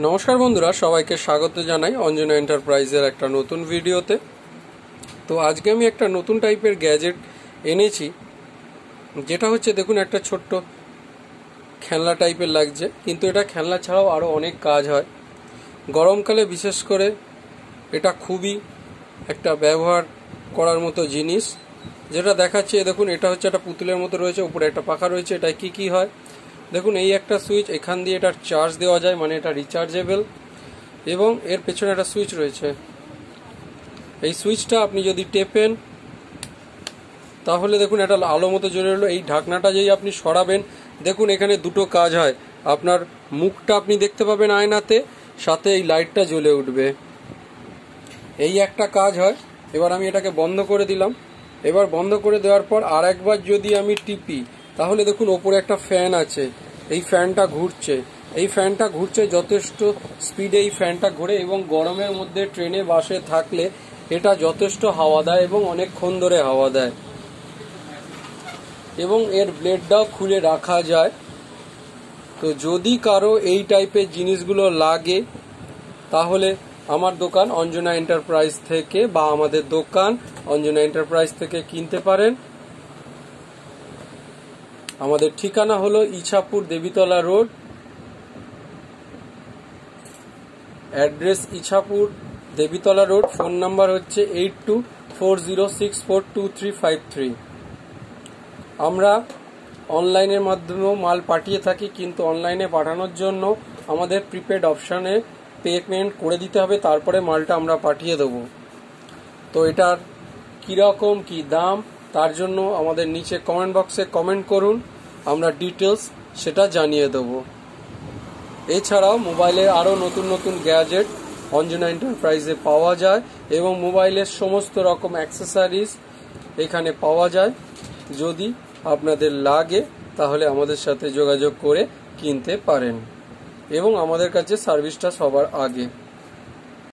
নমস্কার বন্ধুরা, সবাইকে স্বাগত জানাই অঞ্জনা এন্টারপ্রাইজের একটা নতুন ভিডিওতে। তো আজকে আমি একটা নতুন টাইপের গ্যাজেট এনেছি, যেটা হচ্ছে দেখুন একটা ছোট্ট খেলনা টাইপের লাগছে, কিন্তু এটা খেলনা ছাড়াও আরও অনেক কাজ হয়। গরমকালে বিশেষ করে এটা খুবই একটা ব্যবহার করার মতো জিনিস। যেটা দেখাচ্ছে দেখুন, এটা হচ্ছে একটা পুতুলের মতো রয়েছে, উপরে একটা পাখা রয়েছে। এটায় কি হয় দেখুন, এই একটা সুইচ, এখান দিয়ে এটার চার্জ দেওয়া যায়, মানে এটা রিচার্জেবল। এবং এর পেছনে একটা সুইচ রয়েছে। এই সুইচটা আপনি যদি টেপেন তাহলে দেখুন একটা আলো মতো জ্বলে এলো। এই ঢাকনাটা যেই আপনি সরাবেন, দেখুন এখানে দুটো কাজ হয়। আপনার মুখটা আপনি দেখতে পাবেন আয়নাতে, সাথে এই লাইটটা জ্বলে উঠবে। এই একটা কাজ হয়। এবার আমি এটাকে বন্ধ করে দিলাম। এবার বন্ধ করে দেওয়ার পর আর একবার যদি আমি টিপি, তাহলে দেখুন ওপরে একটা ফ্যান আছে, এই ফ্যানটা ঘুরছে। এই ফ্যানটা ঘুরছে যথেষ্ট স্পিডে, এই ফ্যানটা ঘুরে। এবং গরমের মধ্যে ট্রেনে বাসে থাকলে এটা যথেষ্ট হাওয়া দেয় এবং অনেকক্ষণ ধরে হাওয়া দেয়। এবং এর ব্লেডটাও খুলে রাখা যায়। তো যদি কারো এই টাইপের জিনিসগুলো লাগে, তাহলে আমার দোকান অঞ্জনা এন্টারপ্রাইজ থেকে বা আমাদের দোকান অঞ্জনা এন্টারপ্রাইজ থেকে কিনতে পারেন। আমাদের ঠিকানা হলো Ichapur Debitala road, address Ichapur Debitala road. Phone number হচ্ছে 8240642353। আমরা অনলাইনের মাধ্যমেও মাল পাঠিয়ে থাকি, কিন্তু অনলাইনে পাঠানোর জন্য আমাদের প্রিপেড অপশানে পেমেন্ট করে দিতে হবে, তারপরে মালটা আমরা পাঠিয়ে দেবো। তো এটার কীরকম কী দাম, তার জন্য আমাদের নিচে কমেন্ট বক্সে কমেন্ট করুন, আমরা ডিটেলস সেটা জানিয়ে দেবো। এছাড়াও মোবাইলের আরও নতুন নতুন গ্যাজেট অঞ্জনা এন্টারপ্রাইজে পাওয়া যায়, এবং মোবাইলের সমস্ত রকম অ্যাক্সেসরিজ এখানে পাওয়া যায়। যদি আপনাদের লাগে তাহলে আমাদের সাথে যোগাযোগ করে কিনতে পারেন, এবং আমাদের কাছে সার্ভিসটা সবার আগে।